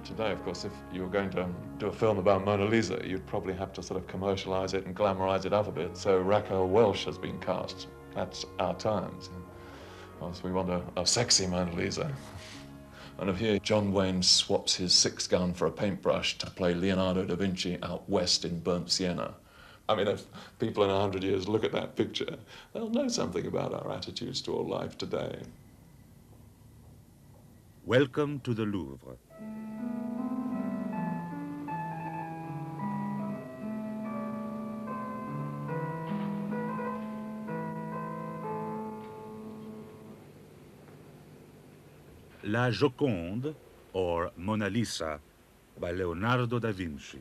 Today, of course, if you were going to do a film about Mona Lisa, you'd probably have to sort of commercialize it and glamorize it up a bit. So Raquel Welch has been cast. That's our times. So we want a sexy Mona Lisa. And if here, John Wayne swaps his 6-gun for a paintbrush to play Leonardo da Vinci out west in burnt sienna. I mean, if people in 100 years look at that picture, they'll know something about our attitudes toward life today. Welcome to the Louvre. La Joconde, or Mona Lisa, by Leonardo da Vinci.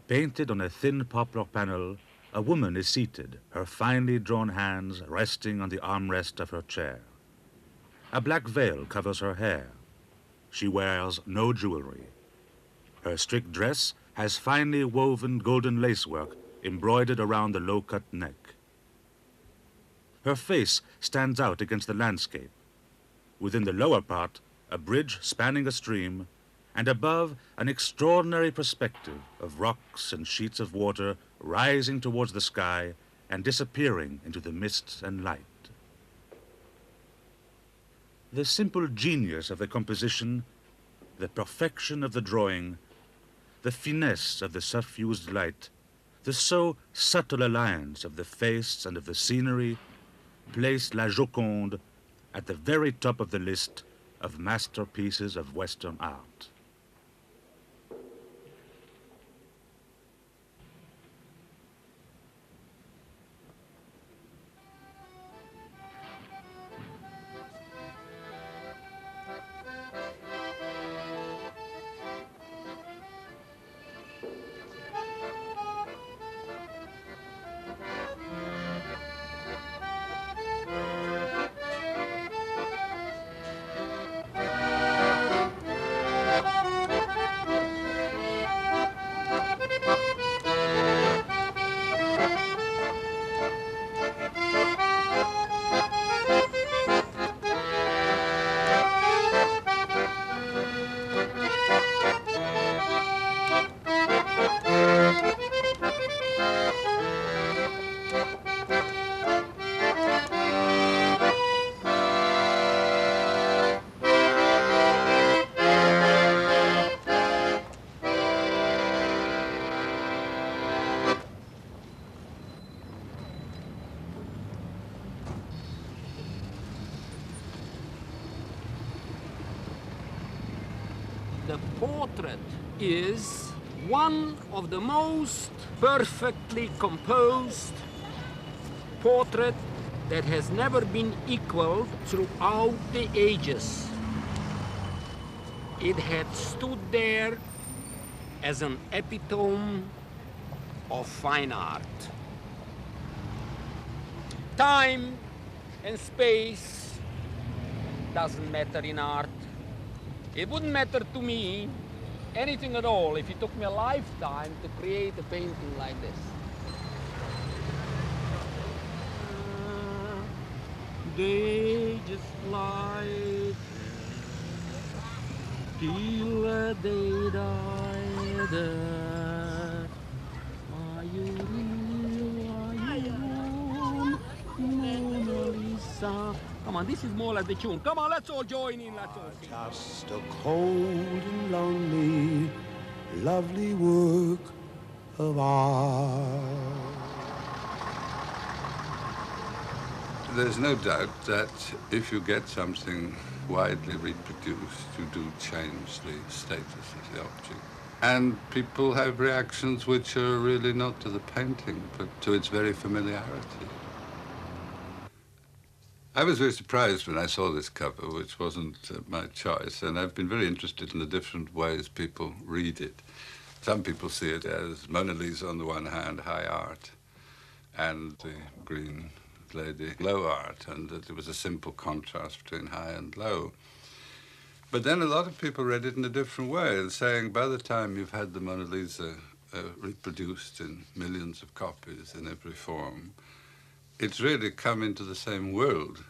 Painted on a thin poplar panel, a woman is seated, her finely drawn hands resting on the armrest of her chair. A black veil covers her hair. She wears no jewelry. Her strict dress has finely woven golden lacework embroidered around the low-cut neck. Her face stands out against the landscape. Within the lower part, a bridge spanning a stream, and above, an extraordinary perspective of rocks and sheets of water rising towards the sky and disappearing into the mist and light. The simple genius of the composition, the perfection of the drawing, the finesse of the suffused light, the so subtle alliance of the face and of the scenery, placed La Joconde at the very top of the list of masterpieces of Western art. The portrait is one of the most perfectly composed portrait that has never been equaled throughout the ages. It had stood there as an epitome of fine art. Time and space doesn't matter in art. It wouldn't matter to me anything at all if it took me a lifetime to create a painting like this. They just fly till they died. Are you real? Are you Mona Lisa? Come on, this is more like the tune. Come on, let's all join in, let's all sing. Just a cold and lonely, lovely work of art. There's no doubt that if you get something widely reproduced, you do change the status of the object. And people have reactions which are really not to the painting, but to its very familiarity. I was very surprised when I saw this cover, which wasn't my choice, and I've been very interested in the different ways people read it. Some people see it as Mona Lisa on the one hand, high art, and the green lady, low art, and that there was a simple contrast between high and low. But then a lot of people read it in a different way, and saying by the time you've had the Mona Lisa reproduced in millions of copies in every form, it's really come into the same world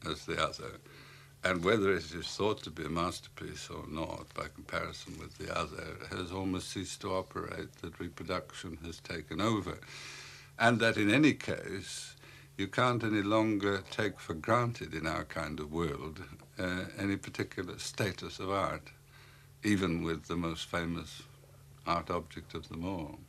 as the other. And whether it is thought to be a masterpiece or not, by comparison with the other, has almost ceased to operate, that reproduction has taken over. And that in any case, you can't any longer take for granted in our kind of world any particular status of art, even with the most famous art object of them all.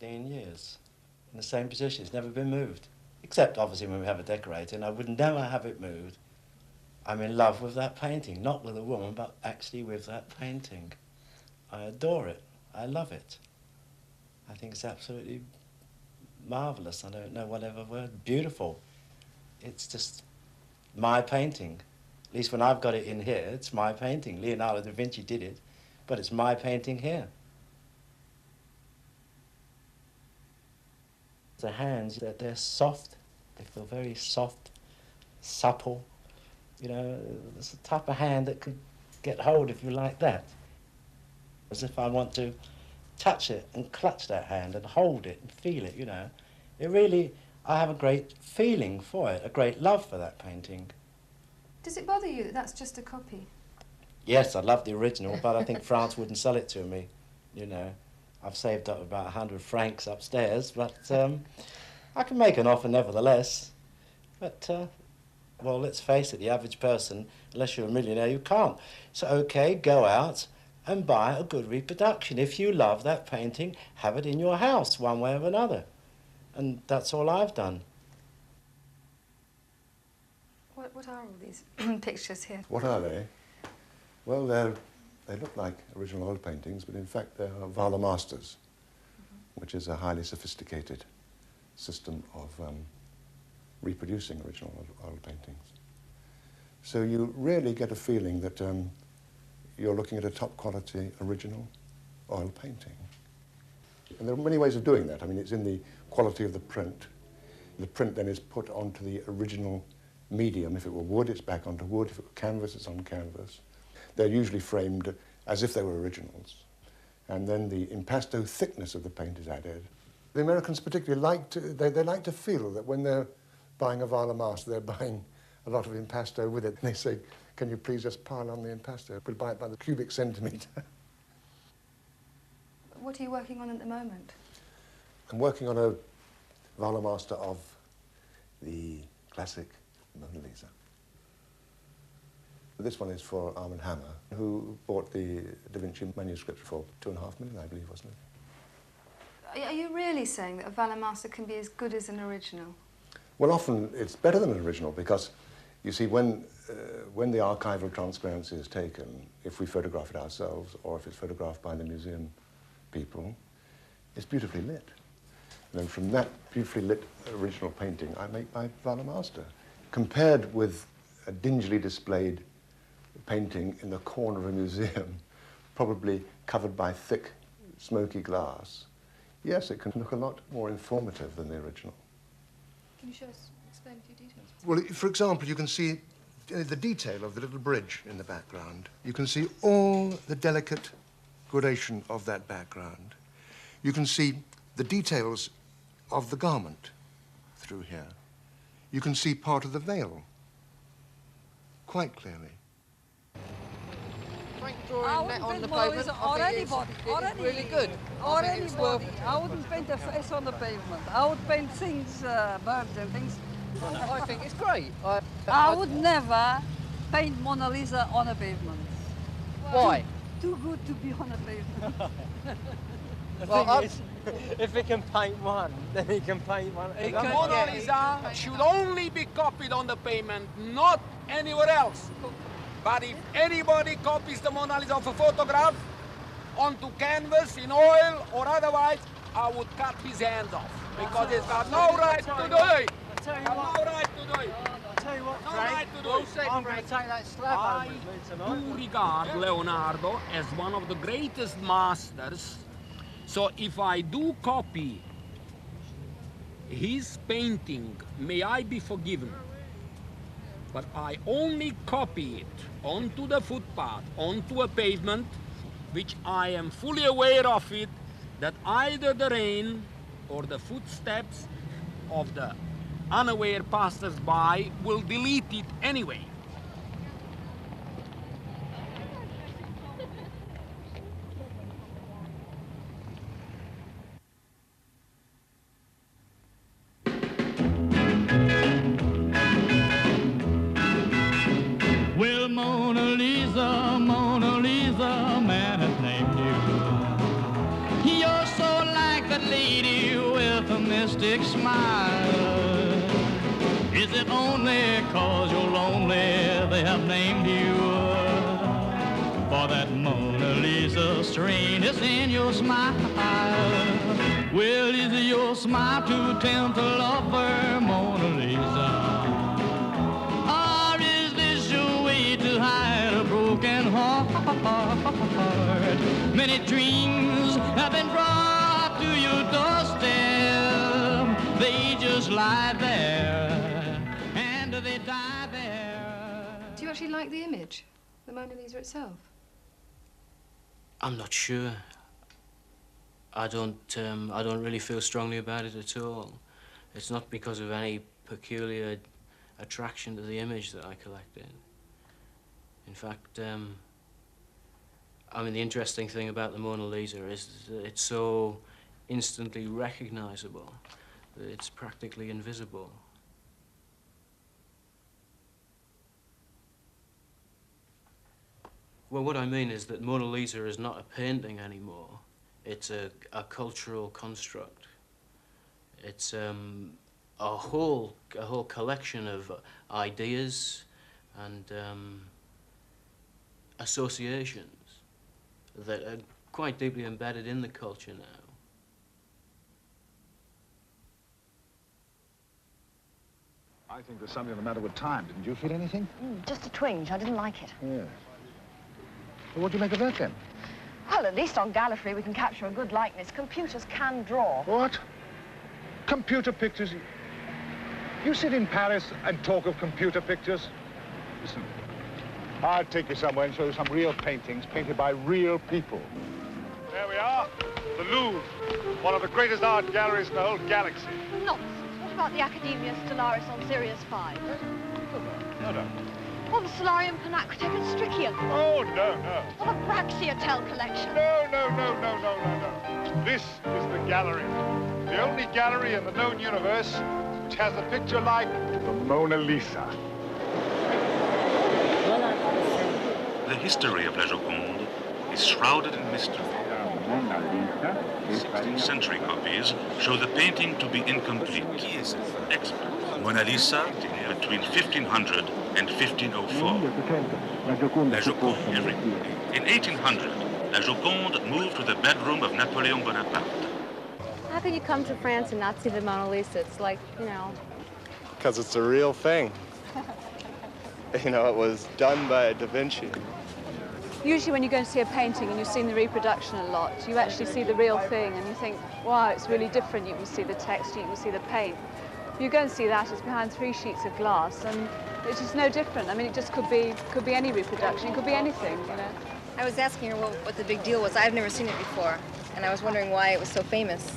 Years in the same position. It's never been moved. Except, obviously, when we have a decorator, and I would never have it moved. I'm in love with that painting, not with a woman, but actually with that painting. I adore it. I love it. I think it's absolutely marvellous. I don't know whatever word. Beautiful. It's just my painting. At least when I've got it in here, it's my painting. Leonardo da Vinci did it, but it's my painting here. The hands, they're soft, they feel very soft, supple. You know, it's the type of hand that could get hold of you like that. As if I want to touch it and clutch that hand and hold it and feel it, you know. It really, I have a great feeling for it, a great love for that painting. Does it bother you that that's just a copy? Yes, I love the original, but I think France wouldn't sell it to me, you know. I've saved up about 100 francs upstairs, but I can make an offer nevertheless. But, well, let's face it, the average person, unless you're a millionaire, you can't. So, okay, go out and buy a good reproduction. If you love that painting, have it in your house, one way or another. And that's all I've done. What are all these pictures here? What are they? Well, they look like original oil paintings, but in fact they are Wahler Masters, which is a highly sophisticated system of reproducing original oil paintings. So you really get a feeling that you're looking at a top quality original oil painting. And there are many ways of doing that. I mean, it's in the quality of the print. The print then is put onto the original medium. If it were wood, it's back onto wood. If it were canvas, it's on canvas. They're usually framed as if they were originals. And then the impasto thickness of the paint is added. The Americans particularly like to, they like to feel that when they're buying a Wahler Master, they're buying a lot of impasto with it. And they say, can you please just pile on the impasto? We'll buy it by the cubic centimetre. What are you working on at the moment? I'm working on a Wahler Master of the classic Mona Lisa. This one is for Armand Hammer, who bought the Da Vinci manuscript for $2.5 million, I believe, wasn't it? Are you really saying that a Wahler Master can be as good as an original? Well, often it's better than an original because, you see, when the archival transparency is taken, if we photograph it ourselves or if it's photographed by the museum people, it's beautifully lit. And then from that beautifully lit original painting, I make my Wahler Master. Compared with a dingily displayed painting in the corner of a museum, probably covered by thick, smoky glass, yes, it can look a lot more informative than the original. Can you show us, explain a few details? Well, for example, you can see the detail of the little bridge in the background. You can see all the delicate gradation of that background. You can see the details of the garment through here. You can see part of the veil quite clearly. Frank drawing that on the pavement, or anybody, it's really good. Or anybody. I wouldn't paint a face on the pavement. I would paint things, birds and things. I think it's great. I would never paint Mona Lisa on a pavement. Why? Too good to be on a pavement. Well, if he can paint one, then he can paint one. The Mona Lisa should only be copied on the pavement, not anywhere else. But if anybody copies the Mona Lisa of a photograph onto canvas, in oil or otherwise, I would cut his hands off. Because he's got no right to do it. No right to do it. I'll tell you what, No Frank. right to do I'm going to take that slab I home with me tonight. do regard Leonardo as one of the greatest masters. So if I do copy his painting, may I be forgiven. But I only copy it onto the footpath, onto a pavement, which I am fully aware of it, that either the rain or the footsteps of the unaware passers-by will delete it anyway. Well, Mona Lisa, man has named you. You're so like a lady with a mystic smile. Is it only 'cause you're lonely they have named you? For that Mona Lisa strain is in your smile. Well, is it your smile to tempt a lover, Mona Lisa? Or is this your way to hide a broken heart? Many dreams have been brought to your doorstep. They just lie there and they die there. Do you actually like the image, the Mona Lisa itself? I'm not sure. I don't really feel strongly about it at all. It's not because of any peculiar attraction to the image that I collected. In fact, I mean, the interesting thing about the Mona Lisa is that it's so instantly recognizable that it's practically invisible. Well, what I mean is that Mona Lisa is not a painting anymore. It's a cultural construct. It's a whole collection of ideas and associations that are quite deeply embedded in the culture now. I think there's something the matter with time. Didn't you feel anything? Just a twinge. I didn't like it. Yes. Well, what do you make of that, then? Well, at least on Gallifrey we can capture a good likeness. Computers can draw. What? Computer pictures? You sit in Paris and talk of computer pictures? Listen, I'll take you somewhere and show you some real paintings painted by real people. There we are, the Louvre, one of the greatest art galleries in the whole galaxy. Nonsense. What about the Academia Stellaris on Sirius 5? No. Or the Solarium Panacritec and Stricium? Oh, no. Or the Praxiotel collection? No. This is the gallery. The only gallery in the known universe which has a picture like the Mona Lisa. The history of La Joconde is shrouded in mystery. 16th century copies show the painting to be incomplete. Expert. Mona Lisa between 1500 and 1504. La Joconde everything. In 1800, La Joconde moved to the bedroom of Napoleon Bonaparte. How can you come to France and not see the Mona Lisa? It's like, you know... Because it's a real thing. You know, it was done by Da Vinci. Usually when you go and see a painting and you've seen the reproduction a lot, you actually see the real thing and you think, wow, it's really different. You can see the texture, you can see the paint. You go and see that, it's behind 3 sheets of glass and it's just no different. I mean, it just could be any reproduction, it could be anything, you know. I was asking her what the big deal was. I've never seen it before, and I was wondering why it was so famous.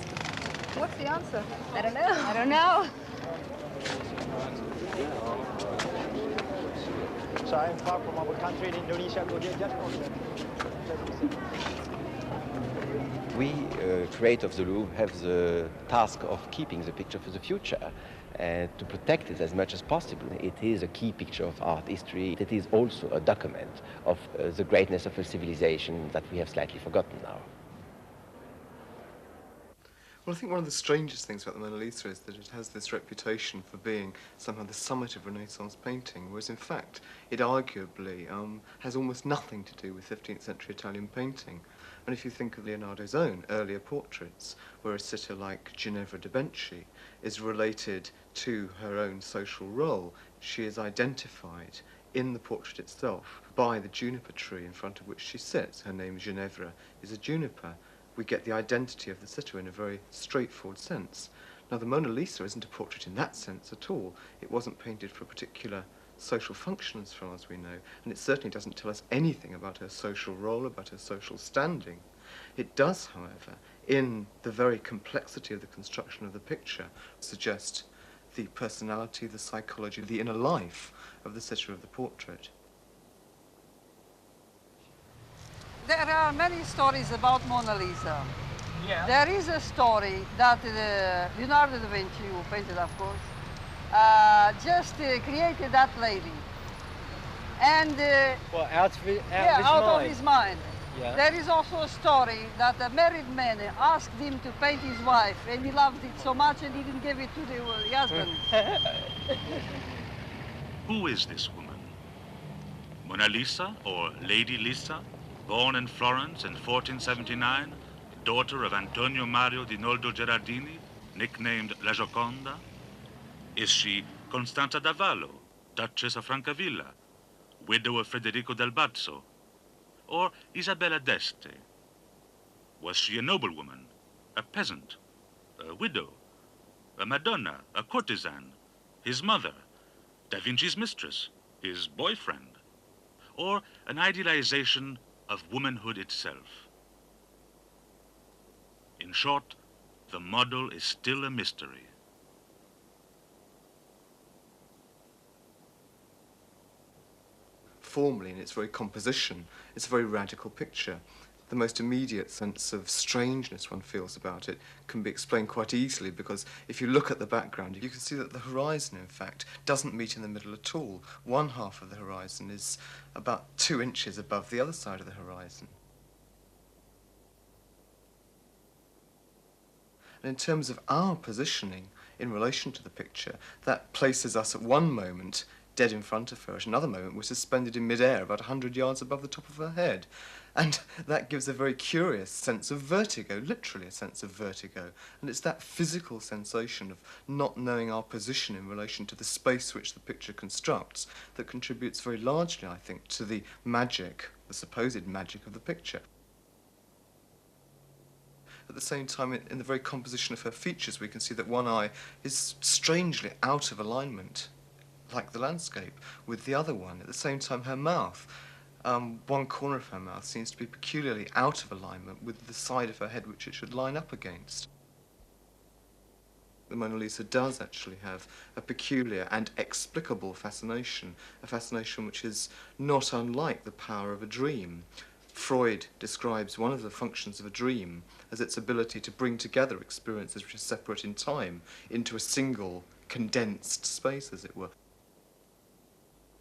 What's the answer? I don't know. I don't know. So I'm far from our country in Indonesia. We, creators of the Louvre, have the task of keeping the picture for the future and to protect it as much as possible. It is a key picture of art history. It is also a document of the greatness of a civilization that we have slightly forgotten now. Well, I think one of the strangest things about the Mona Lisa is that it has this reputation for being somehow the summit of Renaissance painting, whereas in fact it arguably has almost nothing to do with 15th century Italian painting. And if you think of Leonardo's own earlier portraits, where a sitter like Ginevra de' Benci is related to her own social role, she is identified in the portrait itself by the juniper tree in front of which she sits. Her name, Ginevra, is a juniper. We get the identity of the sitter in a very straightforward sense. Now, the Mona Lisa isn't a portrait in that sense at all. It wasn't painted for a particular social function, as far as we know, and it certainly doesn't tell us anything about her social role, about her social standing. It does, however, in the very complexity of the construction of the picture, suggest the personality, the psychology, the inner life of the sitter of the portrait. There are many stories about Mona Lisa. Yeah. There is a story that Leonardo da Vinci, who painted, of course, just created that lady. And well, out of his mind. Yeah. There is also a story that a married man asked him to paint his wife, and he loved it so much and he didn't give it to the husband. Who is this woman? Mona Lisa, or Lady Lisa, born in Florence in 1479, daughter of Antonio Mario di Noldo Gerardini, nicknamed La Gioconda? Is she Constanza d'Avallo, Duchess of Francavilla, widow of Federico del Bazzo, or Isabella d'Este? Was she a noblewoman, a peasant, a widow, a Madonna, a courtesan, his mother, Da Vinci's mistress, his boyfriend, or an idealization of womanhood itself? In short, the model is still a mystery. Formally, in its very composition, it's a very radical picture. The most immediate sense of strangeness one feels about it can be explained quite easily, because if you look at the background, you can see that the horizon, in fact, doesn't meet in the middle at all. One half of the horizon is about 2 inches above the other side of the horizon. And in terms of our positioning in relation to the picture, that places us at one moment dead in front of her, at another moment we're suspended in mid-air about 100 yards above the top of her head. And that gives a very curious sense of vertigo, literally a sense of vertigo. And it's that physical sensation of not knowing our position in relation to the space which the picture constructs that contributes very largely, I think, to the magic, the supposed magic of the picture. At the same time, in the very composition of her features, we can see that one eye is strangely out of alignment, like the landscape, with the other one. At the same time, her mouth, one corner of her mouth seems to be peculiarly out of alignment with the side of her head which it should line up against. The Mona Lisa does actually have a peculiar and explicable fascination, a fascination which is not unlike the power of a dream. Freud describes one of the functions of a dream as its ability to bring together experiences which are separate in time into a single, condensed space, as it were.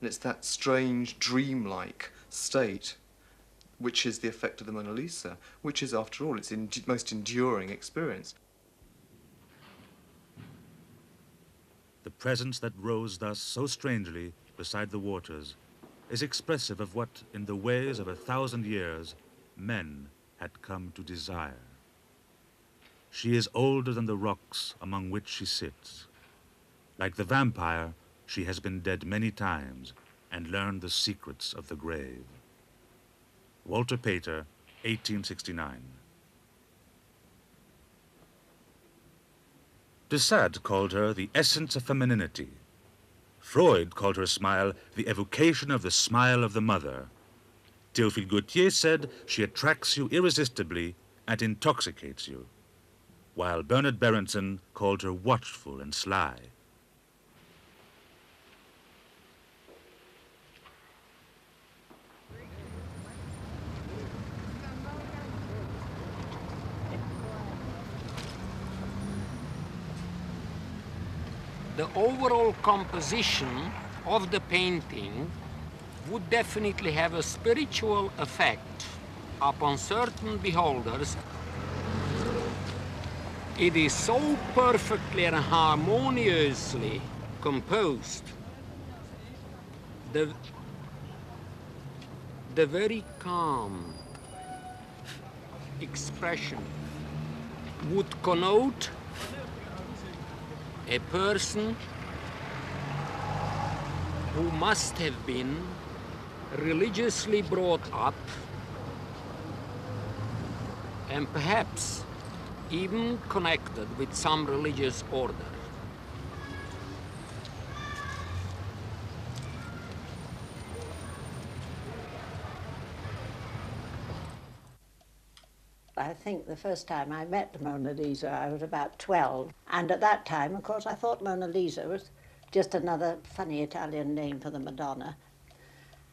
And it's that strange, dreamlike state which is the effect of the Mona Lisa, which is, after all, its most enduring experience. The presence that rose thus so strangely beside the waters is expressive of what, in the ways of 1,000 years, men had come to desire. She is older than the rocks among which she sits. Like the vampire, she has been dead many times and learned the secrets of the grave. Walter Pater, 1869. De Sade called her the essence of femininity. Freud called her smile the evocation of the smile of the mother. Théophile Gautier said she attracts you irresistibly and intoxicates you, while Bernard Berenson called her watchful and sly. The overall composition of the painting would definitely have a spiritual effect upon certain beholders. It is so perfectly and harmoniously composed. The very calm expression would connote a person who must have been religiously brought up and perhaps even connected with some religious order. I think the first time I met the Mona Lisa, I was about 12. And at that time, of course, I thought Mona Lisa was just another funny Italian name for the Madonna.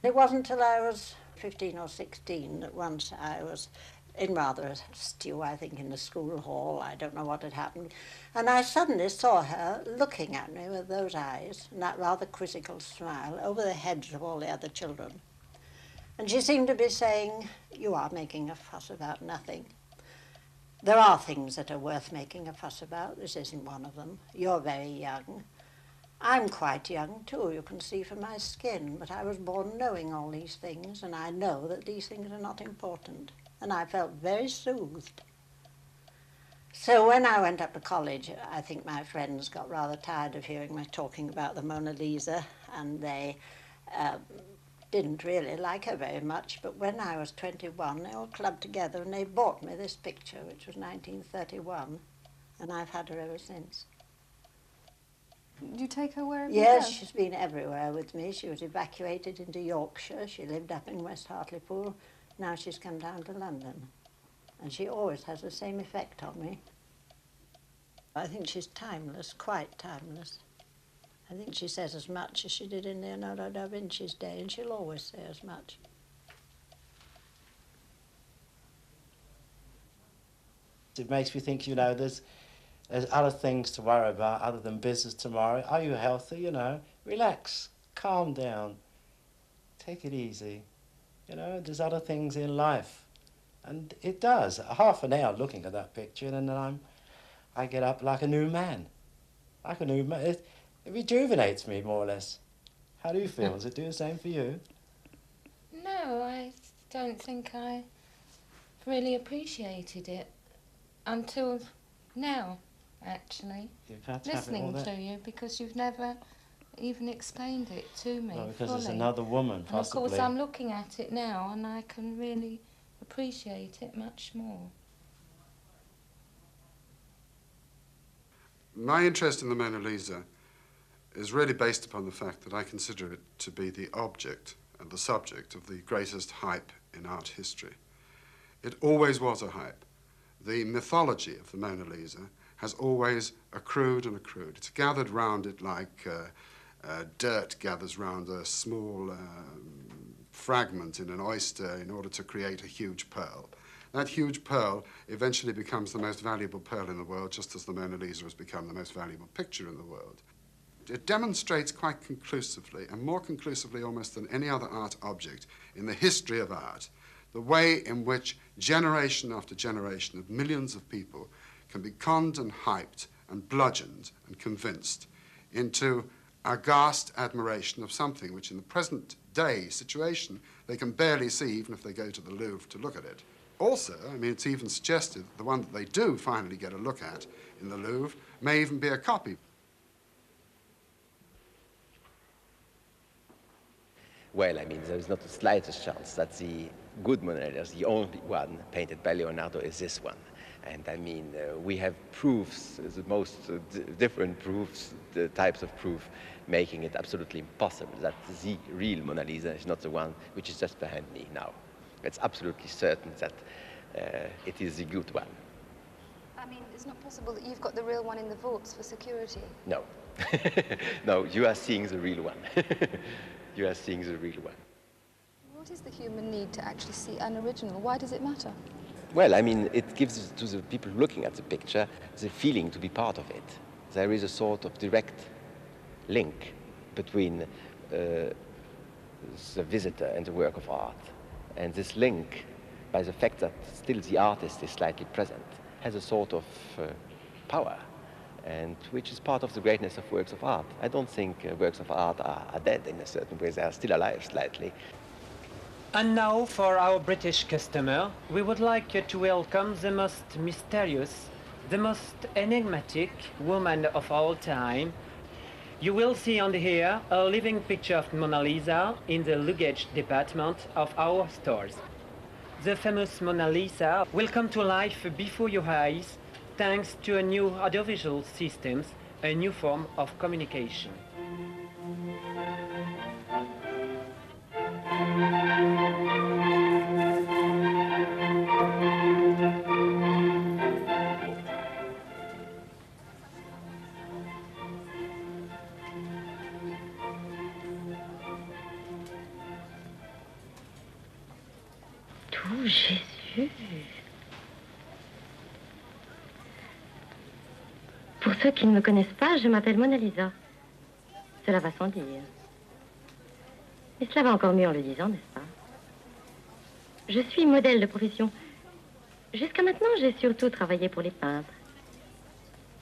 It wasn't till I was 15 or 16 that once I was in rather a stew, I think, in the school hall. I don't know what had happened. And I suddenly saw her looking at me with those eyes and that rather quizzical smile over the heads of all the other children. And she seemed to be saying, "You are making a fuss about nothing. There are things that are worth making a fuss about. This isn't one of them. You're very young. I'm quite young too, you can see from my skin, but I was born knowing all these things, and I know that these things are not important." And I felt very soothed. So when I went up to college, I think my friends got rather tired of hearing me talking about the Mona Lisa, and they didn't really like her very much. But when I was 21, they all clubbed together and they bought me this picture, which was 1931, and I've had her ever since. Do you take her wherever Yes, you go? she's been everywhere with me. She was evacuated into Yorkshire. She lived up in West Hartlepool. Now she's come down to London. And she always has the same effect on me. I think she's timeless, quite timeless. I think she says as much as she did in Leonardo da Vinci's day, and she'll always say as much. It makes me think, you know, there's other things to worry about other than business tomorrow. Are you healthy? You know, relax, calm down, take it easy. You know, there's other things in life. And it does. Half an hour looking at that picture, and then I get up like a new man. Like a new man. It rejuvenates me, more or less. How do you feel? Does it do the same for you? No, I don't think I really appreciated it until now, actually. You've had to have it all Listening there. to you, because you've never even explained it to me Well, because fully. it's another woman, And of course, possibly. I'm looking at it now, and I can really appreciate it much more. My interest in the Mona Lisa is really based upon the fact that I consider it to be the object and the subject of the greatest hype in art history. It always was a hype. The mythology of the Mona Lisa has always accrued and accrued. It's gathered round it like dirt gathers round a small fragment in an oyster in order to create a huge pearl. That huge pearl eventually becomes the most valuable pearl in the world, just as the Mona Lisa has become the most valuable picture in the world. It demonstrates quite conclusively, and more conclusively almost than any other art object in the history of art, the way in which generation after generation of millions of people can be conned and hyped and bludgeoned and convinced into aghast admiration of something which in the present day situation they can barely see even if they go to the Louvre to look at it. Also, I mean, it's even suggested that the one that they do finally get a look at in the Louvre may even be a copy. Well, I mean, there is not the slightest chance that the good Mona Lisa, the only one painted by Leonardo, is this one. And I mean, we have proofs, the most different proofs, the types of proof, making it absolutely impossible that the real Mona Lisa is not the one which is just behind me now. It's absolutely certain that it is the good one. I mean, it's not possible that you've got the real one in the vaults for security. No. No, you are seeing the real one. You are seeing the real one. What is the human need to actually see an original? Why does it matter? Well, I mean, it gives to the people looking at the picture the feeling to be part of it. There is a sort of direct link between the visitor and the work of art. And this link, by the fact that still the artist is slightly present, has a sort of power, and which is part of the greatness of works of art. I don't think works of art are dead in a certain way. They are still alive slightly. And now, for our British customer, we would like to welcome the most mysterious, the most enigmatic woman of all time. You will see on here a living picture of Mona Lisa in the luggage department of our stores. The famous Mona Lisa will come to life before your eyes thanks to a new audiovisual systems, a new form of communication. Tout Jésus. Pour ceux qui ne me connaissent pas, je m'appelle Mona Lisa. Cela va sans dire. Et cela va encore mieux en le disant, n'est-ce pas? Je suis modèle de profession. Jusqu'à maintenant, j'ai surtout travaillé pour les peintres.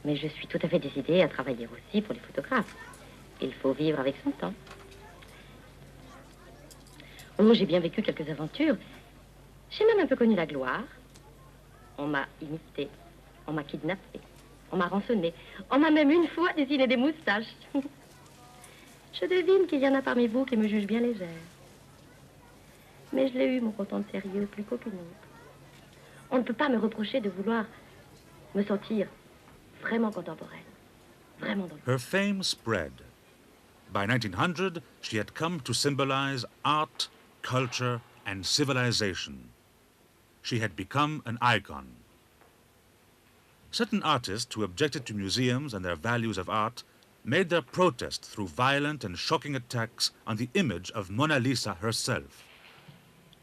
Mais je suis tout à fait décidée à travailler aussi pour les photographes. Il faut vivre avec son temps. Oh, j'ai bien vécu quelques aventures. J'ai même un peu connu la gloire. On m'a imité, on m'a kidnappé, on m'a rançonné, on m'a même une fois dessiné des moustaches. Je devine qu'il y en a parmi vous qui me jugent bien légère. Mais je l'ai eu, mon content de sérieux, plus qu'aucune autre. On ne peut pas me reprocher de vouloir me sentir vraiment contemporaine, vraiment dans le... Her fame spread. By 1900, she had come to symbolize art, culture, and civilization. She had become an icon. Certain artists who objected to museums and their values of art made their protest through violent and shocking attacks on the image of Mona Lisa herself.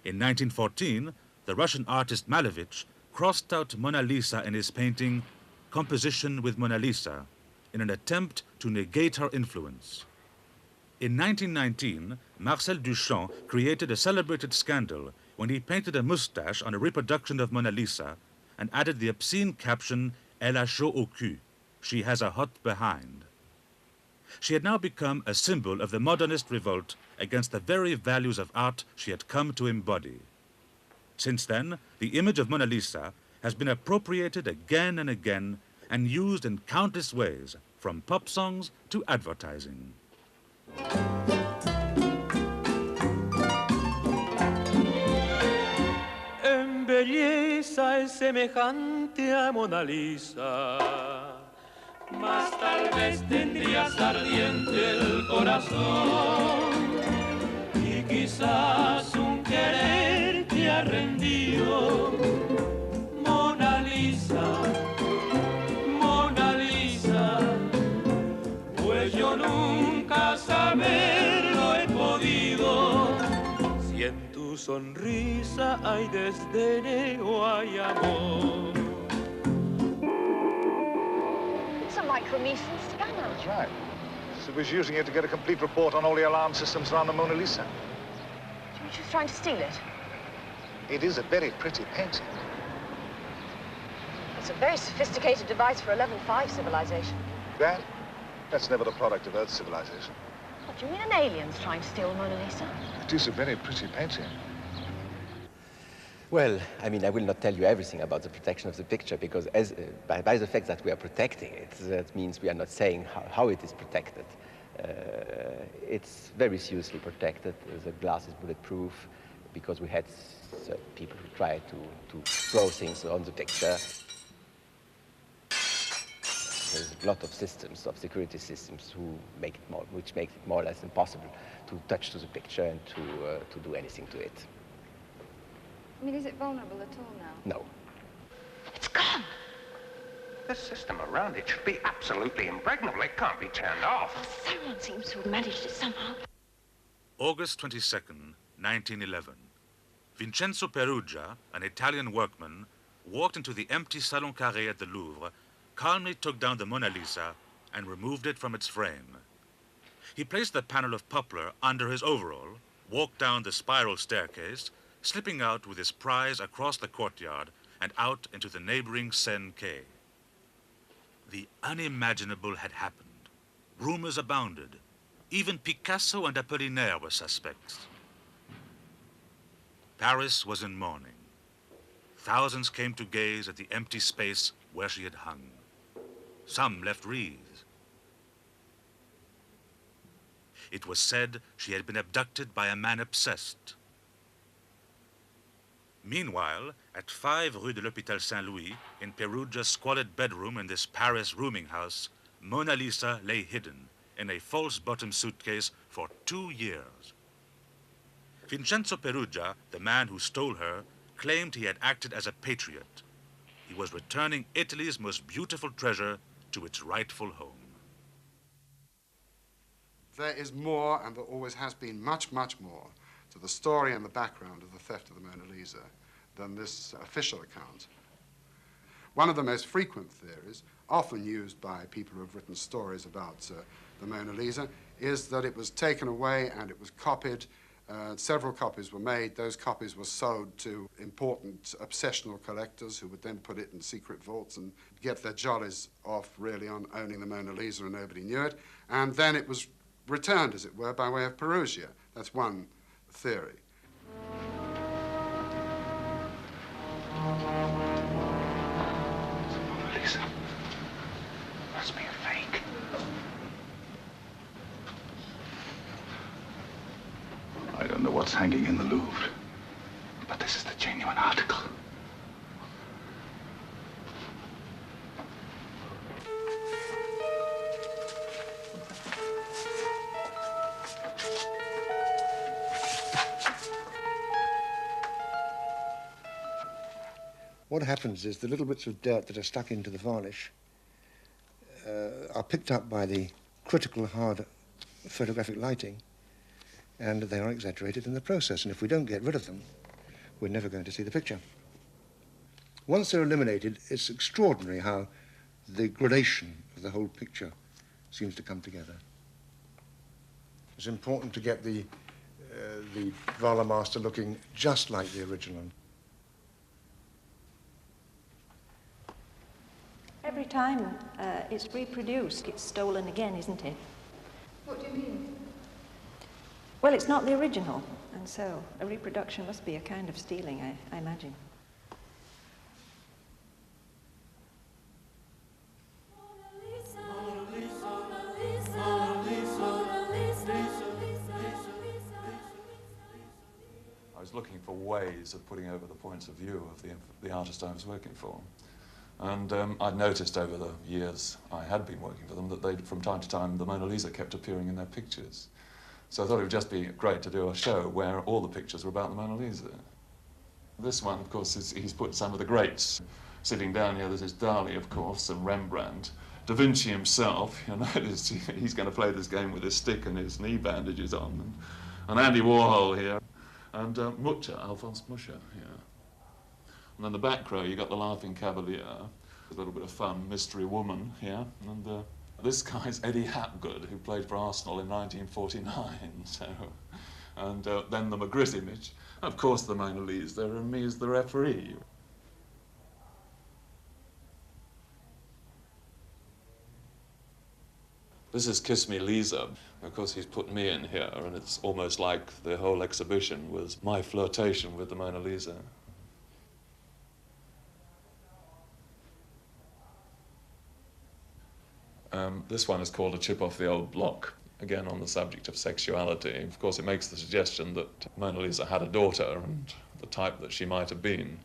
In 1914, the Russian artist Malevich crossed out Mona Lisa in his painting Composition with Mona Lisa in an attempt to negate her influence. In 1919, Marcel Duchamp created a celebrated scandal when he painted a moustache on a reproduction of Mona Lisa and added the obscene caption, Elle a chaud au cul, she has a hot behind. She had now become a symbol of the modernist revolt against the very values of art she had come to embody. Since then, the image of Mona Lisa has been appropriated again and again and used in countless ways, from pop songs to advertising. En belleza es semejante a Mona Lisa, mas tal vez tendrías ardiente el corazón y quizás un querer te ha rendido. Mona Lisa, Mona Lisa, pues yo nunca saberlo he podido. Si en tu sonrisa hay desdén o hay amor. It's a Micromeson scanner. That's right. So was using it to get a complete report on all the alarm systems around the Mona Lisa. So you're just trying to steal it? It is a very pretty painting. It's a very sophisticated device for 11.5 civilization. That? That's never the product of Earth's civilization. What, do you mean an alien's trying to steal the Mona Lisa? It is a very pretty painting. Well, I mean, I will not tell you everything about the protection of the picture because by the fact that we are protecting it, that means we are not saying how it is protected. It's very seriously protected. The glass is bulletproof because we had people who tried to throw things on the picture. There's a lot of systems, of security systems, which make it more or less impossible to touch to the picture and to do anything to it. I mean, is it vulnerable at all now? No. It's gone. The system around it should be absolutely impregnable. It can't be turned off. Someone seems to have managed it somehow. August 22nd, 1911. Vincenzo Perugia, an Italian workman, walked into the empty Salon Carré at the Louvre, calmly took down the Mona Lisa and removed it from its frame. He placed the panel of poplar under his overall, walked down the spiral staircase, slipping out with his prize across the courtyard and out into the neighboring Seine quay. The unimaginable had happened. Rumors abounded. Even Picasso and Apollinaire were suspects. Paris was in mourning. Thousands came to gaze at the empty space where she had hung. Some left wreaths. It was said she had been abducted by a man obsessed. Meanwhile, at 5 Rue de l'Hôpital Saint-Louis, in Perugia's squalid bedroom in this Paris rooming house, Mona Lisa lay hidden in a false-bottom suitcase for 2 years. Vincenzo Perugia, the man who stole her, claimed he had acted as a patriot. He was returning Italy's most beautiful treasure to its rightful home. There is more, and there always has been much, much more, to the story and the background of the theft of the Mona Lisa than this official account. One of the most frequent theories, often used by people who have written stories about the Mona Lisa, is that it was taken away and it was copied. Several copies were made. Those copies were sold to important obsessional collectors who would then put it in secret vaults and get their jollies off, really, on owning the Mona Lisa, and nobody knew it. And then it was returned, as it were, by way of Perugia. That's one theory. Mona Lisa. Must be a fake. I don't know what's hanging in the Louvre, but this is the genuine article. What happens is the little bits of dirt that are stuck into the varnish are picked up by the critical hard photographic lighting, and they are exaggerated in the process. And if we don't get rid of them, we're never going to see the picture. Once they're eliminated, it's extraordinary how the gradation of the whole picture seems to come together. It's important to get the Vala master looking just like the original. Every time it's reproduced, it's stolen again, isn't it? What do you mean? Well, it's not the original, and so a reproduction must be a kind of stealing, I imagine. I was looking for ways of putting over the points of view of the artist I was working for. And I'd noticed over the years I had been working for them that they, from time to time, the Mona Lisa kept appearing in their pictures. So I thought it would just be great to do a show where all the pictures were about the Mona Lisa. This one, of course, he's put some of the greats. Sitting down here, there's Dali, of course, and Rembrandt. Da Vinci himself, you'll notice he's going to play this game with his stick and his knee bandages on. And Andy Warhol here. And Mucha, Alphonse Mucha, yeah. And then the back row, you got the Laughing Cavalier, a little bit of fun, Mystery Woman here. And this guy's Eddie Hapgood, who played for Arsenal in 1949. So, and then the Magritte image, of course the Mona Lisa, and me as the referee. This is Kiss Me Lisa. Of course, he's put me in here, and it's almost like the whole exhibition was my flirtation with the Mona Lisa. This one is called A Chip Off the Old Block, again on the subject of sexuality. Of course, it makes the suggestion that Mona Lisa had a daughter and the type that she might have been.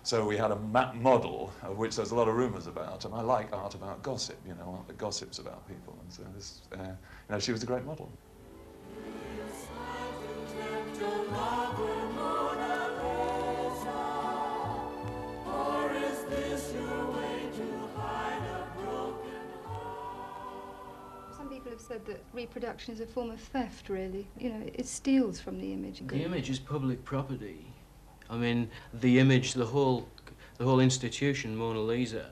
So we had a model, of which there's a lot of rumours about, and I like art about gossip, you know, the gossips about people. And so this, you know, she was a great model. Some people have said that reproduction is a form of theft, really. You know, it steals from the image. The image is public property. I mean, the image, the whole institution, Mona Lisa,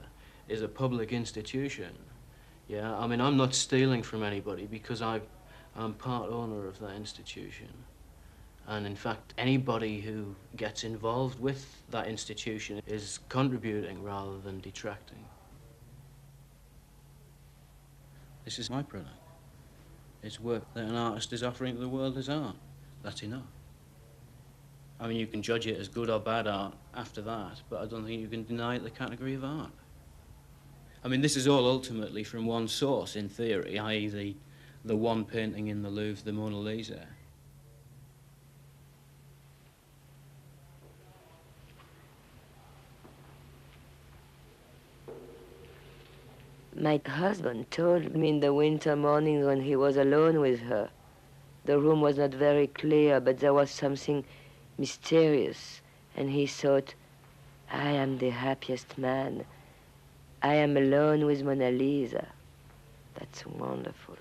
is a public institution. Yeah, I mean, I'm not stealing from anybody because I'm part owner of that institution. And in fact, anybody who gets involved with that institution is contributing rather than detracting. This is my product. It's work that an artist is offering to the world as art. That's enough. I mean, you can judge it as good or bad art after that, but I don't think you can deny it the category of art. I mean, this is all ultimately from one source, in theory, i.e. the one painting in the Louvre, the Mona Lisa. My husband told me in the winter mornings when he was alone with her. The room was not very clear, but there was something mysterious, and he thought, I am the happiest man. I am alone with Mona Lisa. That's wonderful.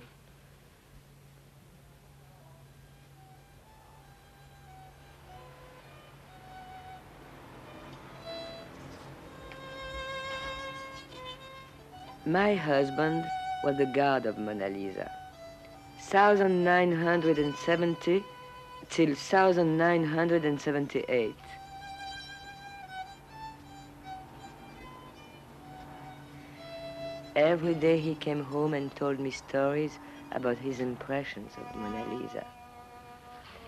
My husband was the guard of Mona Lisa. 1970 till 1978. Every day he came home and told me stories about his impressions of Mona Lisa.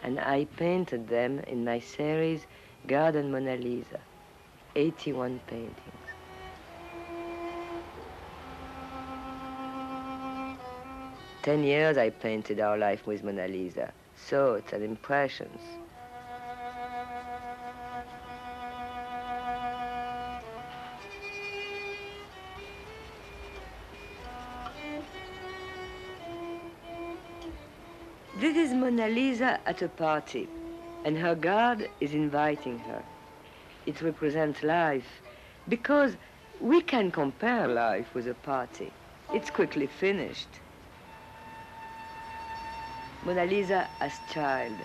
And I painted them in my series, Garden Mona Lisa, 81 paintings. For 10 years I painted our life with Mona Lisa, thoughts and impressions. This is Mona Lisa at a party, and her guard is inviting her. It represents life, because we can compare life with a party. It's quickly finished. Mona Lisa as child.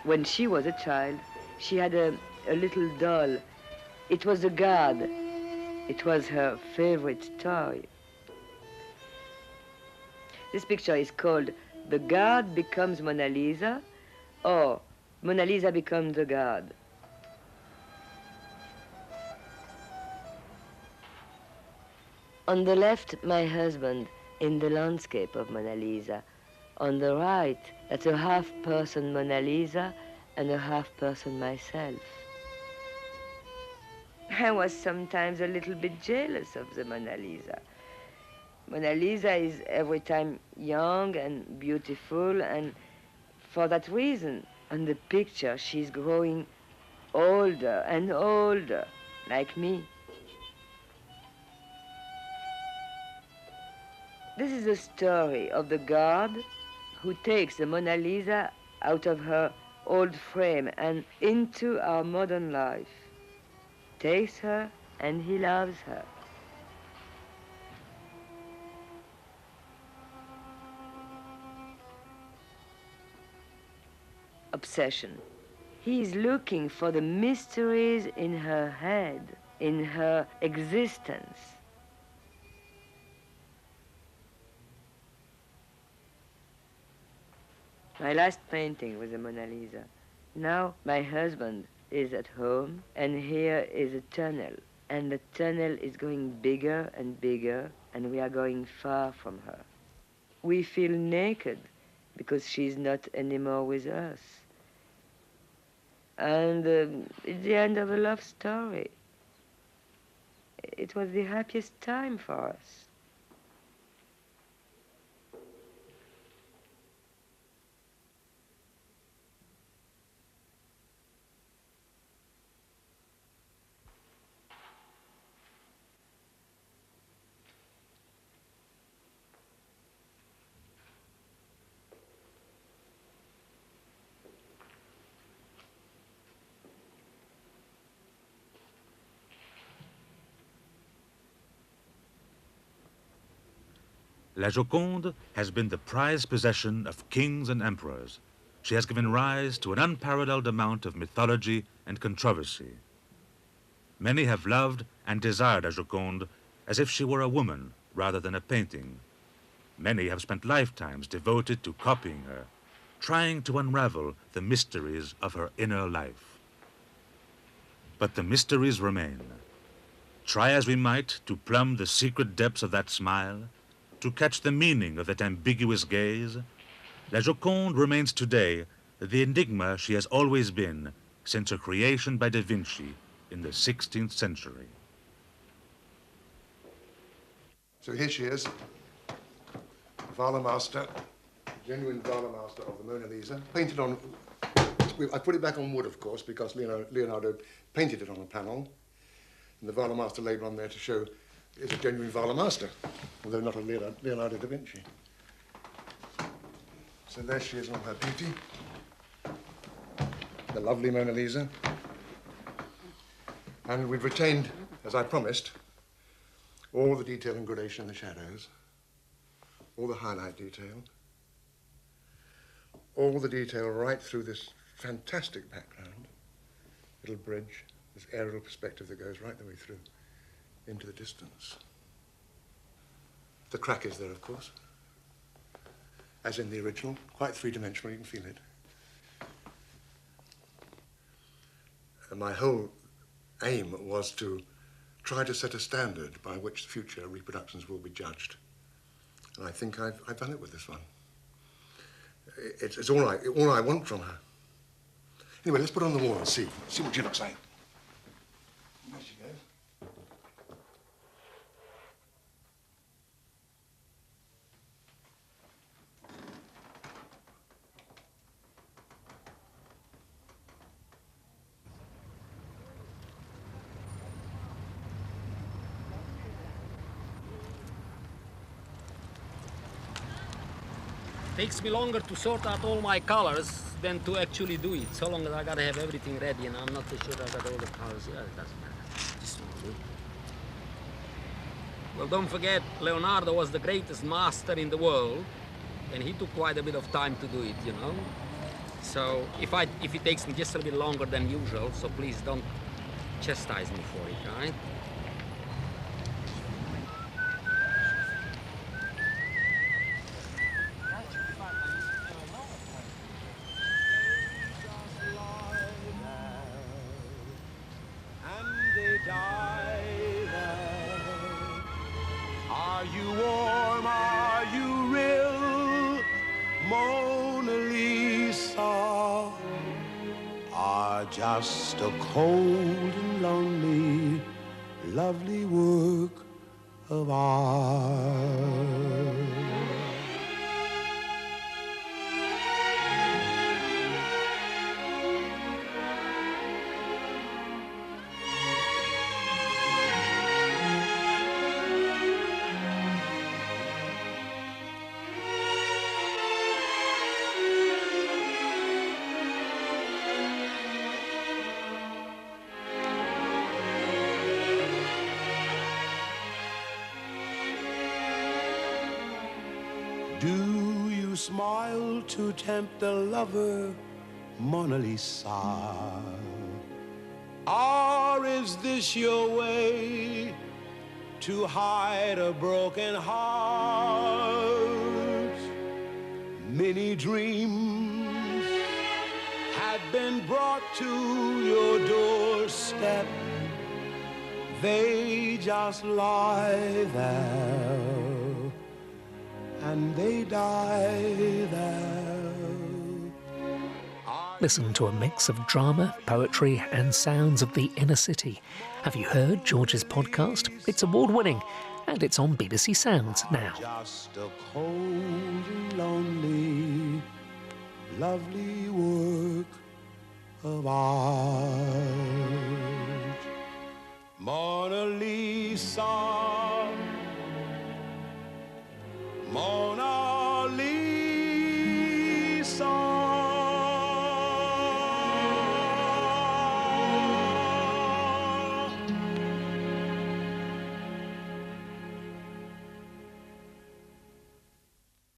When she was a child, she had a little doll. It was a guard. It was her favorite toy. This picture is called The Guard Becomes Mona Lisa, or Mona Lisa Becomes the Guard. On the left, my husband in the landscape of Mona Lisa. On the right, that's a half-person Mona Lisa and a half-person myself. I was sometimes a little bit jealous of the Mona Lisa. Mona Lisa is every time young and beautiful, and for that reason, on the picture, she's growing older and older, like me. This is the story of the guard who takes the Mona Lisa out of her old frame and into our modern life. Takes her and he loves her. Obsession. He is looking for the mysteries in her head, in her existence. My last painting was a Mona Lisa. Now my husband is at home, and here is a tunnel. And the tunnel is going bigger and bigger, and we are going far from her. We feel naked because she's not anymore with us. And it's the end of a love story. It was the happiest time for us. La Joconde has been the prized possession of kings and emperors. She has given rise to an unparalleled amount of mythology and controversy. Many have loved and desired La Joconde as if she were a woman rather than a painting. Many have spent lifetimes devoted to copying her, trying to unravel the mysteries of her inner life. But the mysteries remain. Try as we might to plumb the secret depths of that smile, to catch the meaning of that ambiguous gaze, La Joconde remains today the enigma she has always been since her creation by Da Vinci in the 16th century. So here she is. Varlamaster, genuine Varlamaster of the Mona Lisa, painted on... I put it back on wood, of course, because Leonardo painted it on a panel, and the Varlamaster laid one there to show it's a genuine Varlamaster, although not a Leonardo da Vinci. So there she is in all her beauty, the lovely Mona Lisa. And we've retained, as I promised, all the detail and gradation in the shadows, all the highlight detail, all the detail right through this fantastic background, little bridge, this aerial perspective that goes right the way through into the distance. The crack is there, of course, as in the original, quite three-dimensional, you can feel it. And my whole aim was to try to set a standard by which future reproductions will be judged. And I think I've done it with this one. It's all I want from her. Anyway, let's put her on the wall and see what she looks like. There she goes. Takes me longer to sort out all my colors than to actually do it. So long as I gotta have everything ready and I'm not too sure I got all the colors. Yeah, it doesn't matter. Just will do. Well, don't forget, Leonardo was the greatest master in the world, and he took quite a bit of time to do it, you know. So if it takes me just a little bit longer than usual, so please don't chastise me for it, all right? Are you warm? Are you real? Mona Lisa are just a cold and lonely, lovely work of art. Do you smile to tempt the lover, Mona Lisa? Or is this your way to hide a broken heart? Many dreams have been brought to your doorstep. They just lie there and they die there. Listen to a mix of drama, poetry and sounds of the inner city. Have you heard George's podcast? It's award-winning and it's on BBC Sounds now. Just a cold and lonely, lovely work of art. Mona Lisa